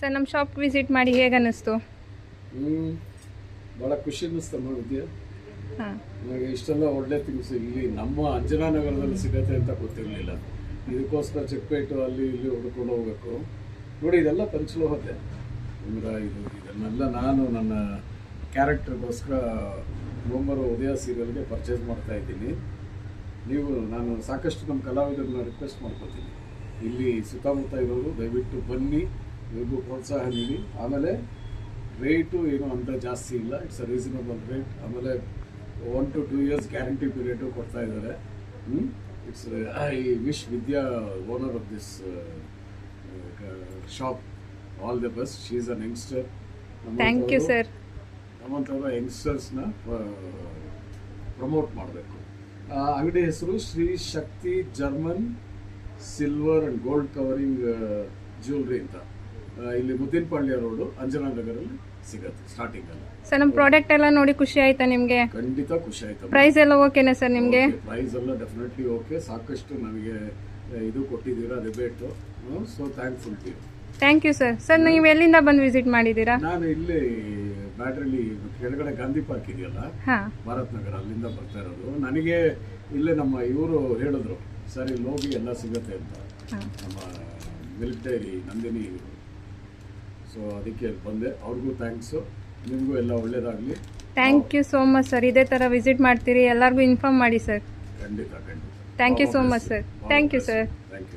Sir ನಮ್ಮ shop visit ಮಾಡಿ ಹೇಗೆ ಅನ್ನಿಸ್ತು? ಭಾಳ ಖುಷಿ ಅನ್ನಿಸ್ತಮ್ಮ ವಿದ್ಯಾ. ಹಾಂ, ನನಗೆ ಇಷ್ಟೆಲ್ಲ ಒಳ್ಳೆ ಥಿಂಗ್ಸ್ ಇಲ್ಲಿ ನಮ್ಮ ಅಂಜನಾನಗರದಲ್ಲಿ ಸಿಗತ್ತೆ ಅಂತ ಗೊತ್ತಿರಲಿಲ್ಲ. ಇದಕ್ಕೋಸ್ಕರ ಚಿಕ್ಕಪೇಟು ಅಲ್ಲಿ ಇಲ್ಲಿ ಹುಡ್ಕೊಂಡು ಹೋಗ್ಬೇಕು. ನೋಡಿ ಇದೆಲ್ಲ ಪಂಚಲೋಹತೆ. ಇದನ್ನೆಲ್ಲ ನಾನು ನನ್ನ ಕ್ಯಾರೆಕ್ಟರ್ಗೋಸ್ಕರ ನವಂಬರ್ ಉದಯ ಸೀರಿಯಲ್ಗೆ ಪರ್ಚೇಸ್ ಮಾಡ್ತಾ ಇದ್ದೀನಿ. ನಾನು ಸಾಕಷ್ಟು ನಮ್ಮ ಕಲಾವಿದರನ್ನ ರಿಕ್ವೆಸ್ಟ್ ಮಾಡ್ಕೊತೀನಿ, ಇಲ್ಲಿ ಸುತ್ತಮುತ್ತ ಇರೋರು ದಯವಿಟ್ಟು ಬನ್ನಿ, ಇವ್ರಿಗೂ ಪ್ರೋತ್ಸಾಹ ನೀಡಿ. ಆಮೇಲೆ ರೇಟು ಏನು ಅಂತ ಜಾಸ್ತಿ ಇಲ್ಲ, ಇಟ್ಸ್ ಅ ರೀಸನಬಲ್ ರೇಟ್. ಆಮೇಲೆ 1 to 2 years ಗ್ಯಾರಂಟಿ ಪೀರಿಯಡು ಕೊಡ್ತಾ ಇದ್ದಾರೆ. It's I wish Vidya, owner of this shop, all the best. She is an youngster. Thank you sir. ನಮ್ಮಂಥವ್ರ ಯಂಗ್ಸ್ಟರ್ಸ್ನ ಪ್ರಮೋಟ್ ಮಾಡಬೇಕು. ಅಂಗಡಿ ಹೆಸರು Shri Shakti German silver and gold covering jewellery ಅಂತ. ಇಲ್ಲಿ ಮುದ್ದಿನಪಾಳ್ಯ ರೋಡು, ಅಂಜನಾನಗರಲ್ಲಿ ಸಿಗತ್ತೆ ಸ್ಟಾರ್ಟಿಂಗಲ್ಲಿ. ಸರ್ ನಮ್ಮ ಪ್ರಾಡಕ್ಟ್ ಎಲ್ಲ ನೋಡಿ ಖುಷಿ ಆಯ್ತಾ ನಿಮಗೆ? ಖಂಡಿತ ಖುಷಿ ಆಯ್ತು. ಪ್ರೈಸ್ ಎಲ್ಲ ಓಕೆನಾ ಸರ್ ನಿಮಗೆ? ಪ್ರೈಸ್ ಎಲ್ಲ ಡೆಫಿನೆಟ್ಲಿ ಓಕೆ. ಸಾಕಷ್ಟು ನನಗೆ ಇದು ಕೊಟ್ಟಿದ್ದೀರಾ rebate. So thankful to you. Thank you sir. Sir ನೀವು ಎಲ್ಲಿಂದ ಬಂದು ವಿಸಿಟ್ ಮಾಡಿದ್ದೀರಾ? ನಾನು ಇಲ್ಲಿ ಬ್ಯಾಟ್ರಲ್ಲಿ ಕೆಳಗಡೆ ಗಾಂಧಿ ಪಾರ್ಕ್ ಇದೆಯಲ್ಲ, ಹಾಂ, ಭಾರತ್ ನಗರ, ಅಲ್ಲಿಂದ ಬರ್ತಾ ಇರೋದು. ನನಗೆ ಇಲ್ಲೇ ನಮ್ಮ ಇವರು ಹೇಳಿದ್ರು, ಸರ್ ಇಲ್ಲಿ ಹೋಗಿ ಎಲ್ಲ ಸಿಗುತ್ತೆ ಅಂತ, ನಮ್ಮ ಮಿಲ್ಕ್ ಡೈರಿ ನಂದಿನಿ ಇವರು. ಸೊ ಅದಕ್ಕೆ ಬಂದೆ. ಅವ್ರಿಗೂ ಥ್ಯಾಂಕ್ಸು. ನಿಮಗೂ ಎಲ್ಲ ಒಳ್ಳೇದಾಗಲಿ. Thank you so much sir. ಇದೇ ಥರ ವಿಸಿಟ್ ಮಾಡ್ತೀರಿ, ಎಲ್ಲರಿಗೂ ಇನ್ಫಾರ್ಮ್ ಮಾಡಿ ಸರ್. ಖಂಡಿತ ಖಂಡಿತ. Thank you so much sir. Thank you sir. Thank you.